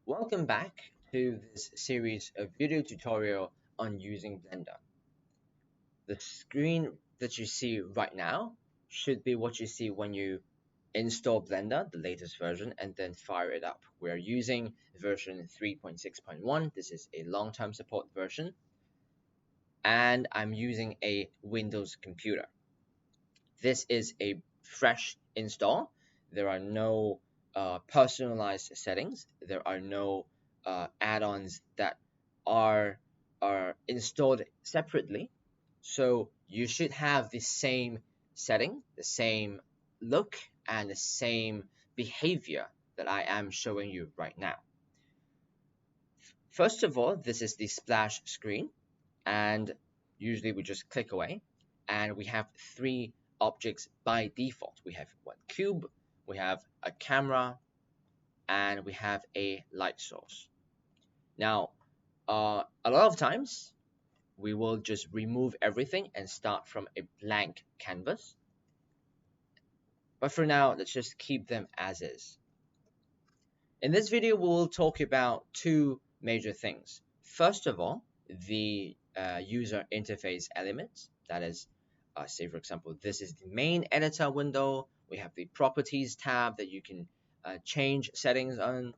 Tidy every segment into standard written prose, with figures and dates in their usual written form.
Welcome back to this series of video tutorial on using Blender. The screen that you see right now should be what you see when you install Blender, the latest version, and then fire it up. We're using version 3.6.1. This is a long-term support version, and I'm using a Windows computer. This is a fresh install. There are no personalized settings. There are no add-ons that are installed separately. So you should have the same setting, the same look, and the same behavior that I am showing you right now. First of all, this is the splash screen, and usually we just click away, and we have three objects by default. We have one cube, we have a camera, and we have a light source. Now, a lot of times we will just remove everything and start from a blank canvas. But for now, let's just keep them as is. In this video, we'll talk about two major things. First of all, the user interface elements. That is, say for example, this is the main editor window. We have the properties tab that you can change settings on,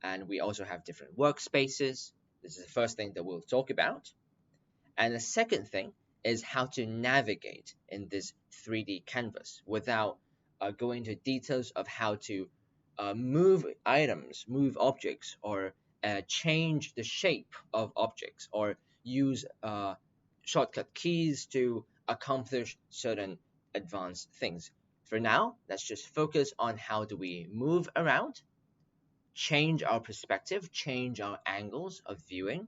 and we also have different workspaces. This is the first thing that we'll talk about. And the second thing is how to navigate in this 3D canvas without going into details of how to move items, move objects, or change the shape of objects, or use shortcut keys to accomplish certain advanced things. For now, let's just focus on how do we move around, change our perspective, change our angles of viewing,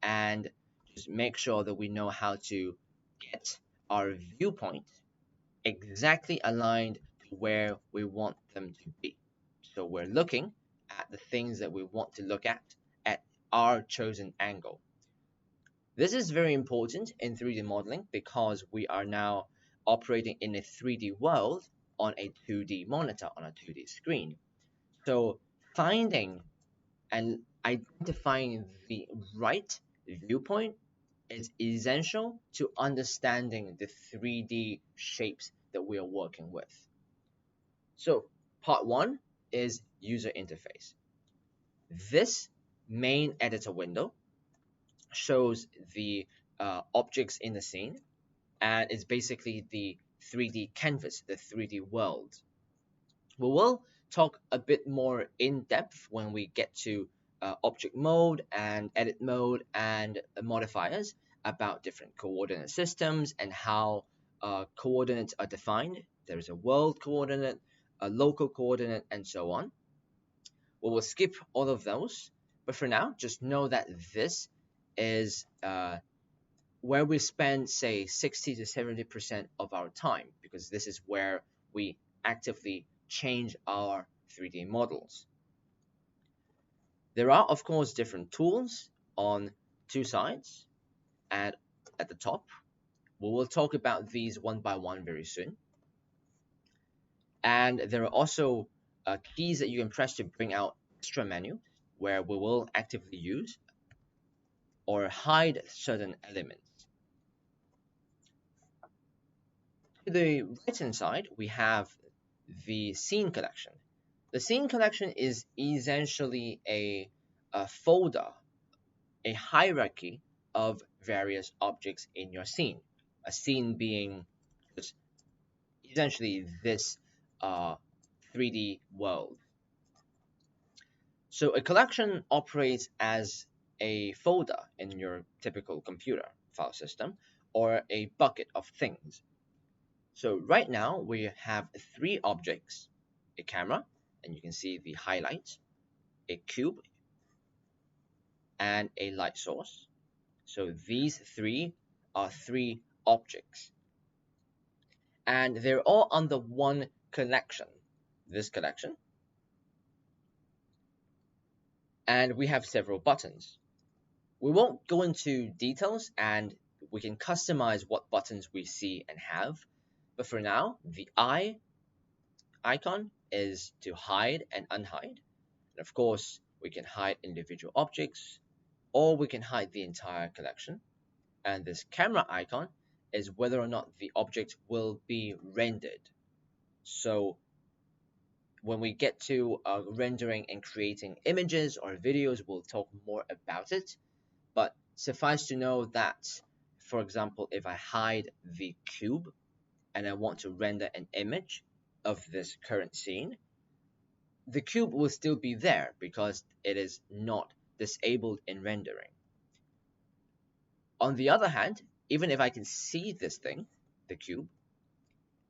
and just make sure that we know how to get our viewpoint exactly aligned to where we want them to be. So we're looking at the things that we want to look at our chosen angle. This is very important in 3D modeling because we are now operating in a 3D world on a 2D monitor, on a 2D screen. So finding and identifying the right viewpoint is essential to understanding the 3D shapes that we are working with. So part one is user interface. This main editor window shows the objects in the scene, and it's basically the 3D canvas, the 3D world. We will talk a bit more in depth when we get to object mode and edit mode and modifiers about different coordinate systems and how coordinates are defined. There is a world coordinate, a local coordinate, and so on. We will skip all of those, but for now, just know that this is where we spend, say, 60 to 70% of our time, because this is where we actively change our 3D models. There are, of course, different tools on two sides and at the top. We will talk about these one by one very soon. And there are also keys that you can press to bring out extra menu, where we will actively use or hide certain elements. To the right hand side, we have the scene collection. The scene collection is essentially a folder, a hierarchy of various objects in your scene. A scene being just essentially this 3D world. So a collection operates as a folder in your typical computer file system or a bucket of things. So right now we have three objects: a camera, and you can see the highlight, a cube, and a light source. So these three are three objects. And they're all under one collection, this collection. And we have several buttons. We won't go into details, and we can customize what buttons we see and have. But for now, the eye icon is to hide and unhide. And of course, we can hide individual objects, or we can hide the entire collection. And this camera icon is whether or not the object will be rendered. So when we get to rendering and creating images or videos, we'll talk more about it. But suffice to know that, for example, if I hide the cube and I want to render an image of this current scene, the cube will still be there because it is not disabled in rendering. On the other hand, even if I can see this thing, the cube,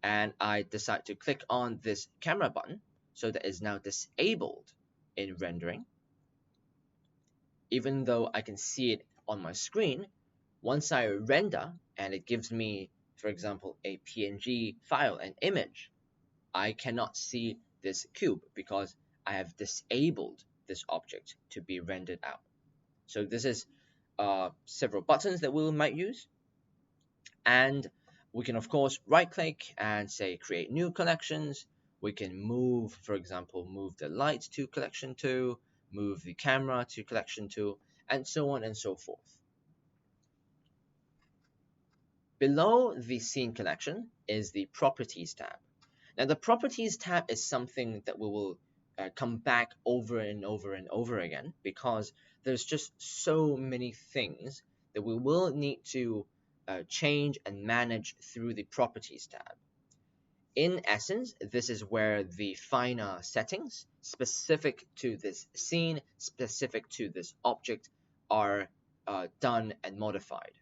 and I decide to click on this camera button, so that is now disabled in rendering, even though I can see it on my screen, once I render and it gives me, for example, a PNG file, an image, I cannot see this cube because I have disabled this object to be rendered out. So this is several buttons that we might use. And we can, of course, right click and say create new collections. We can move, for example, move the light to collection 2, move the camera to collection 2, and so on and so forth. Below the scene collection is the properties tab. Now the properties tab is something that we will come back over and over and over again because there's just so many things that we will need to change and manage through the properties tab. In essence, this is where the finer settings specific to this scene, specific to this object, are done and modified.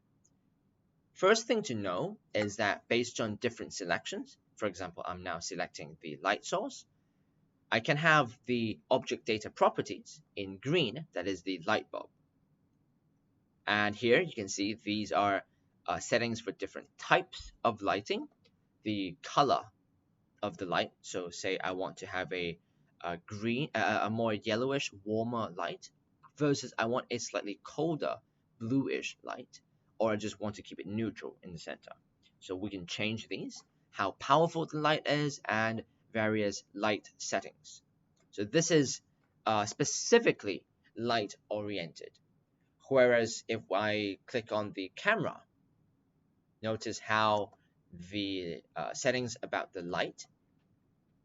First thing to know is that based on different selections, for example, I'm now selecting the light source, I can have the object data properties in green, that is the light bulb. And here you can see these are settings for different types of lighting, the color of the light. So say I want to have a more yellowish, warmer light versus I want a slightly colder, bluish light, or I just want to keep it neutral in the center. So we can change these, how powerful the light is, and various light settings. So this is specifically light oriented. Whereas if I click on the camera, notice how the settings about the light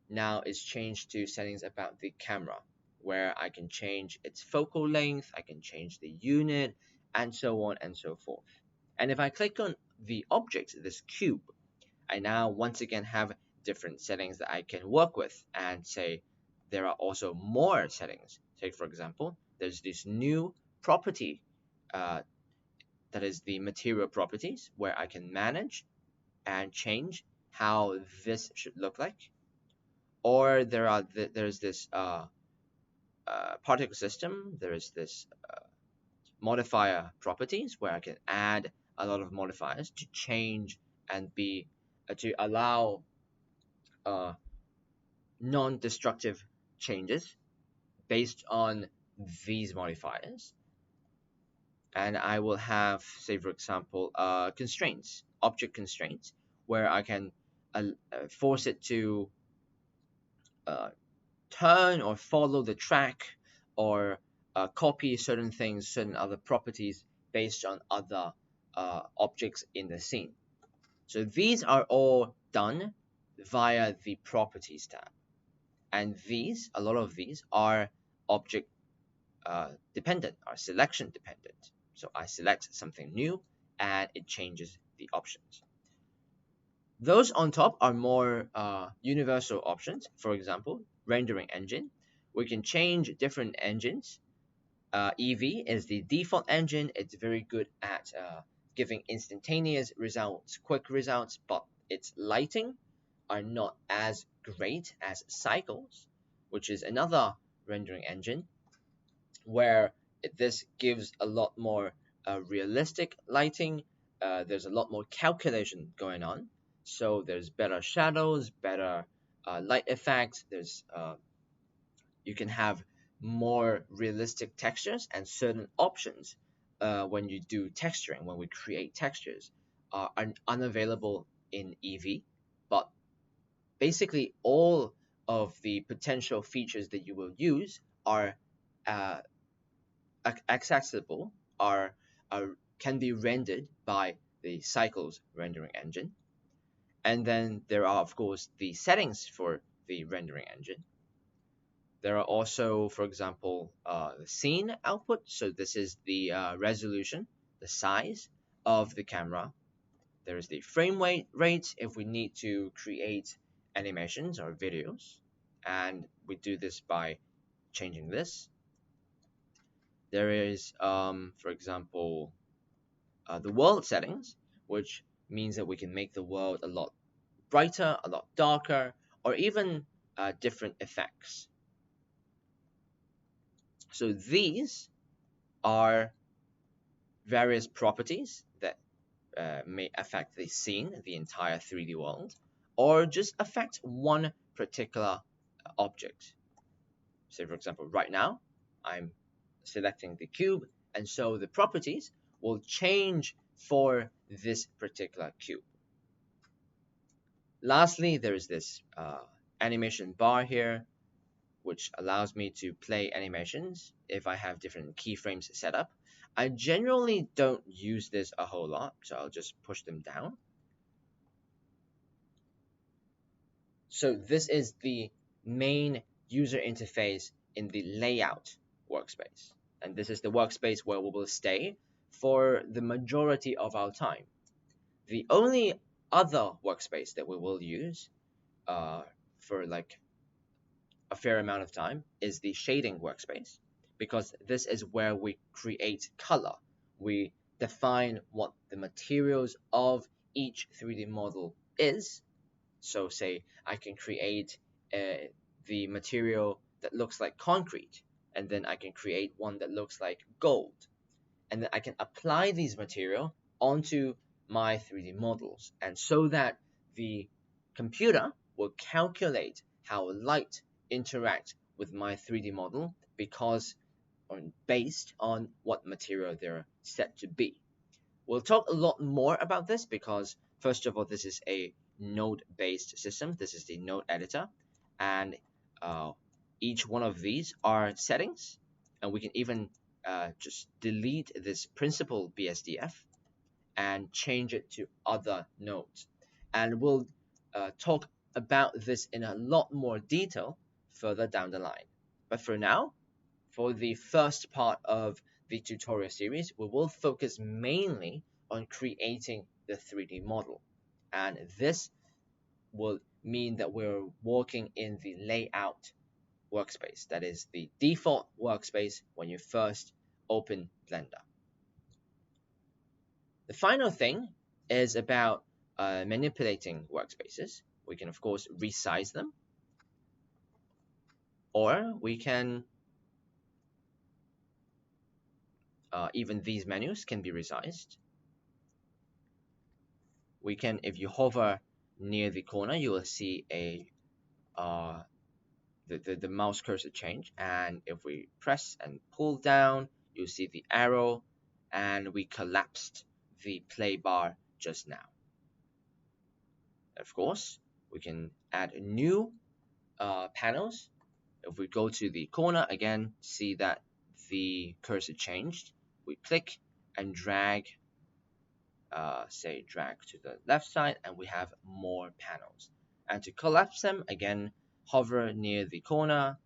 now is changed to settings about the camera, where I can change its focal length, I can change the unit, and so on and so forth. And if I click on the object, this cube, I now once again have different settings that I can work with, and say there are also more settings. Take for example, there's this new property that is the material properties, where I can manage and change how this should look like. Or there's this particle system, there is this modifier properties, where I can add a lot of modifiers to change and be to allow non-destructive changes based on these modifiers. And I will have, say for example, constraints, object constraints, where I can force it to turn or follow the track, or copy certain things, certain other properties based on other objects in the scene. So these are all done via the properties tab. And these, a lot of these, are object dependent, are selection dependent. So I select something new and it changes the options. Those on top are more universal options. For example, rendering engine. We can change different engines. Eevee is the default engine. It's very good at giving instantaneous results, quick results, but its lighting are not as great as Cycles, which is another rendering engine, where this gives a lot more realistic lighting. There's a lot more calculation going on, so there's better shadows, better light effects. There's you can have more realistic textures, and certain options when you do texturing, when we create textures, are unavailable in Eevee. But basically all of the potential features that you will use are uh, accessible are can be rendered by the Cycles rendering engine. And then there are, of course, the settings for the rendering engine. There are also, for example, the scene output. So this is the resolution, the size of the camera. There is the frame rate if we need to create animations or videos. And we do this by changing this. There is, for example, the world settings, which means that we can make the world a lot brighter, a lot darker, or even different effects. So these are various properties that may affect the scene, the entire 3D world, or just affect one particular object. Say, for example, right now, I'm selecting the cube, and so the properties will change for this particular cube. Lastly, there is this animation bar here, which allows me to play animations if I have different keyframes set up. I generally don't use this a whole lot, so I'll just push them down. So this is the main user interface in the layout workspace. And this is the workspace where we will stay for the majority of our time. The only other workspace that we will use for like a fair amount of time is the shading workspace, because this is where we create color. We define what the materials of each 3D model is. So say I can create the material that looks like concrete, and then I can create one that looks like gold, and then I can apply these material onto my 3D models, and so that the computer will calculate how light interact with my 3D model because based on what material they're set to be. We'll talk a lot more about this because first of all, this is a node-based system. This is the node editor, and each one of these are settings, and we can even just delete this principal BSDF and change it to other nodes. And we'll talk about this in a lot more detail further down the line. But for now, for the first part of the tutorial series, we will focus mainly on creating the 3D model. And this will mean that we're working in the layout workspace. That is the default workspace when you first open Blender. The final thing is about manipulating workspaces. We can, of course, resize them, or we can even these menus can be resized. We can, if you hover near the corner, you will see a the mouse cursor change, and if we press and pull down, you'll see the arrow, and we collapsed the play bar just now. Of course, we can add new panels. If we go to the corner again, see that the cursor changed. We click and drag, say drag to the left side, and we have more panels. And to collapse them, again, hover near the corner.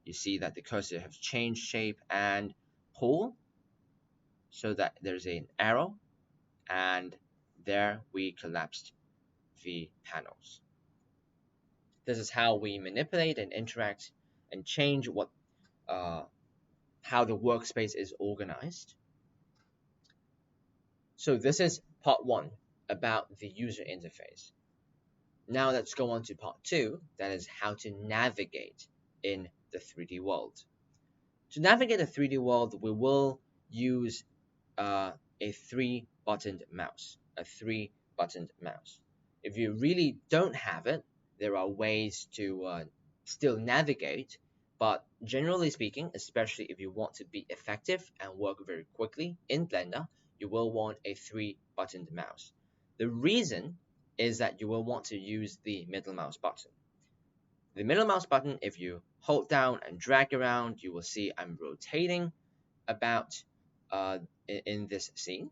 You see that the cursor has changed shape, and pull so that there's an arrow, and there we collapsed the panels. This is how we manipulate and interact and change what how the workspace is organized. So this is part one about the user interface. Now let's go on to part two, that is how to navigate in the 3D world. To navigate the 3D world, we will use a three-buttoned mouse, If you really don't have it, there are ways to still navigate, but generally speaking, especially if you want to be effective and work very quickly in Blender, you will want a three-buttoned mouse. The reason is that you will want to use the middle mouse button. The middle mouse button, if you hold down and drag around, you will see I'm rotating about in this scene.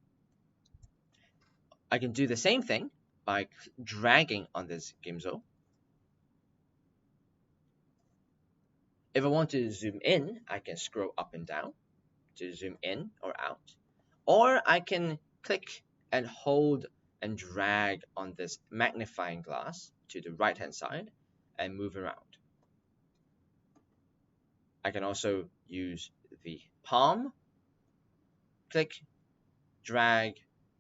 I can do the same thing by dragging on this gimbal. If I want to zoom in, I can scroll up and down to zoom in or out. Or I can click and hold and drag on this magnifying glass to the right hand side and move around. I can also use the palm, click, drag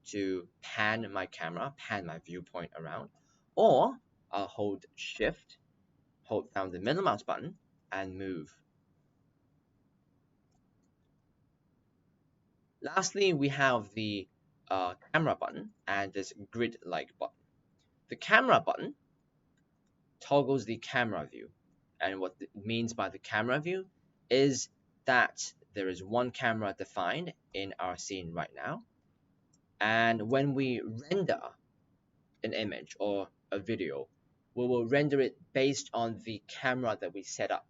to pan my camera, pan my viewpoint around, or I'll hold shift, hold down the middle mouse button and move. Lastly, we have the camera button and this grid-like button. The camera button toggles the camera view. And what it means by the camera view is that there is one camera defined in our scene right now. And when we render an image or a video, we will render it based on the camera that we set up.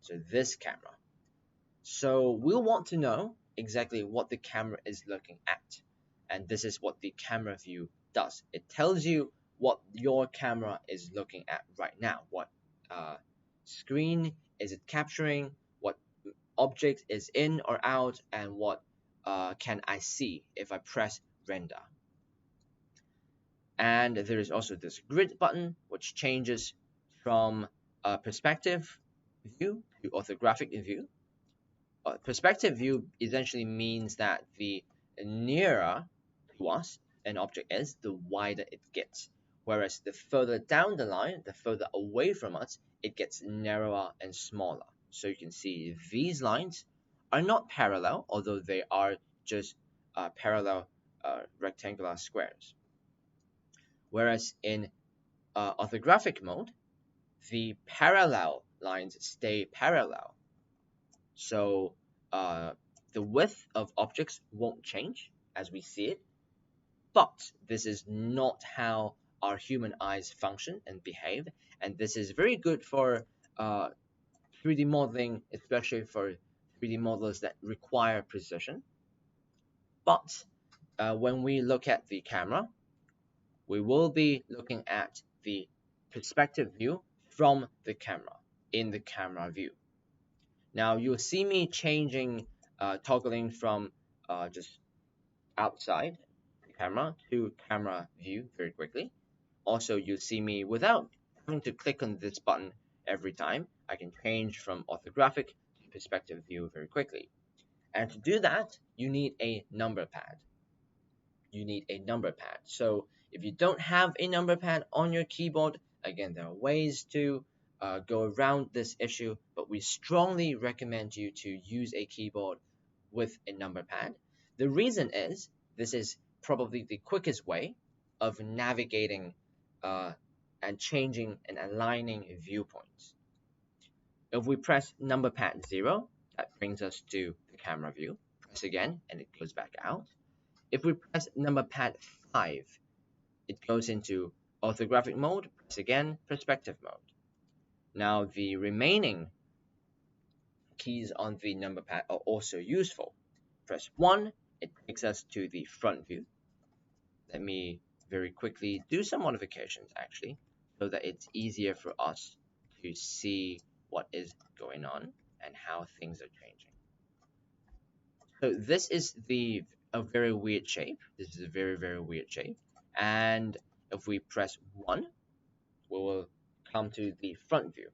So this camera. So we'll want to know exactly what the camera is looking at. And this is what the camera view does. It tells you what your camera is looking at right now. What screen is it capturing? What object is in or out? And what can I see if I press render? And there is also this grid button, which changes from perspective view to orthographic view. Perspective view essentially means that the nearer to us an object is, the wider it gets. Whereas the further down the line, the further away from us, it gets narrower and smaller. So you can see these lines are not parallel, although they are just parallel rectangular squares. Whereas in orthographic mode, the parallel lines stay parallel. So the width of objects won't change as we see it, but this is not how our human eyes function and behave, and this is very good for 3D modeling, especially for 3D modelers that require precision. But when we look at the camera, we will be looking at the perspective view from the camera in the camera view. Now you'll see me changing, toggling from just outside the camera to camera view very quickly. Also, you'll see me without having to click on this button every time. I can change from orthographic to perspective view very quickly. And to do that, you need a number pad. You need a number pad. So if you don't have a number pad on your keyboard, again, there are ways to go around this issue, but we strongly recommend you to use a keyboard with a number pad. The reason is this is probably the quickest way of navigating and changing and aligning viewpoints. If we press number pad 0, that brings us to the camera view. Press again and it goes back out. If we press number pad 5, it goes into orthographic mode. Press again, perspective mode. Now the remaining keys on the number pad are also useful. Press 1, it takes us to the front view. Let me very quickly do some modifications actually, so that it's easier for us to see what is going on and how things are changing. So this is a very weird shape. This is a very, very weird shape. And if we press 1, we will come to the front view.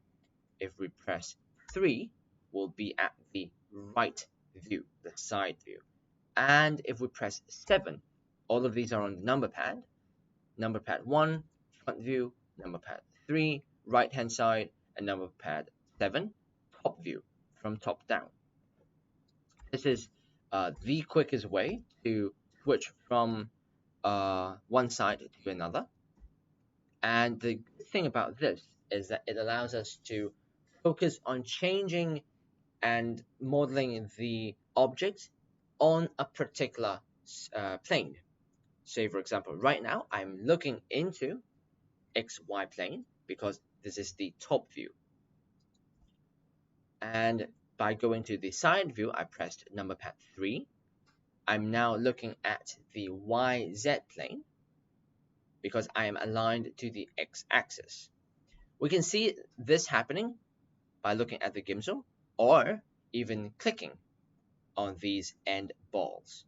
If we press 3, we'll be at the right view, the side view. And if we press 7, all of these are on the number pad. Number pad 1, front view, number pad 3, right hand side, and number pad 7, top view, from top down. This is the quickest way to switch from one side to another. And the good thing about this is that it allows us to focus on changing and modeling the object on a particular plane. Say, for example, right now I'm looking into XY plane because this is the top view. And by going to the side view, I pressed number pad 3. I'm now looking at the YZ plane because I am aligned to the x-axis. We can see this happening by looking at the Gimsel or even clicking on these end balls.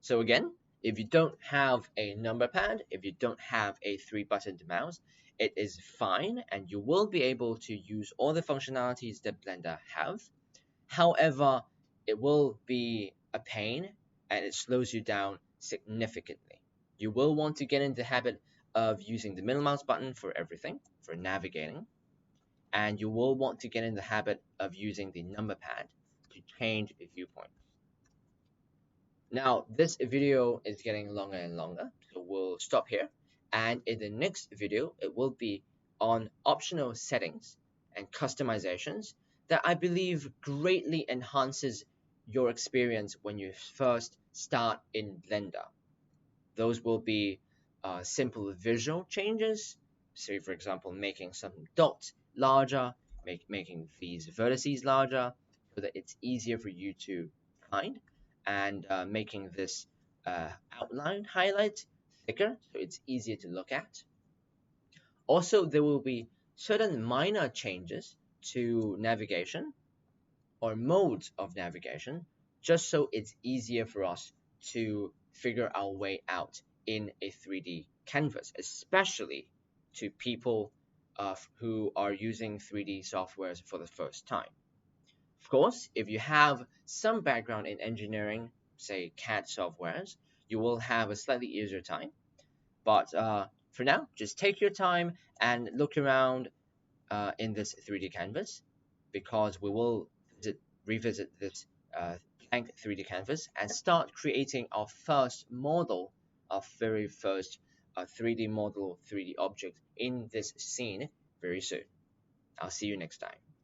So again, if you don't have a number pad, if you don't have a 3-buttoned mouse, it is fine and you will be able to use all the functionalities that Blender have. However, it will be a pain and it slows you down significantly. You will want to get into the habit of using the middle mouse button for everything, for navigating, and you will want to get in the habit of using the number pad to change viewpoint. Now, this video is getting longer and longer, so we'll stop here. And in the next video, it will be on optional settings and customizations that I believe greatly enhances your experience when you first start in Blender. Those will be simple visual changes, say for example, making some dots larger, making these vertices larger so that it's easier for you to find, and making this outline highlight thicker so it's easier to look at. Also, there will be certain minor changes to navigation or modes of navigation just so it's easier for us to figure our way out in a 3D canvas, especially to people who are using 3D softwares for the first time. Of course, if you have some background in engineering, say CAD softwares, you will have a slightly easier time. But for now, just take your time and look around in this 3D canvas because we will revisit this blank 3D canvas and start creating our first model, our very first 3D model, 3D object in this scene very soon. I'll see you next time.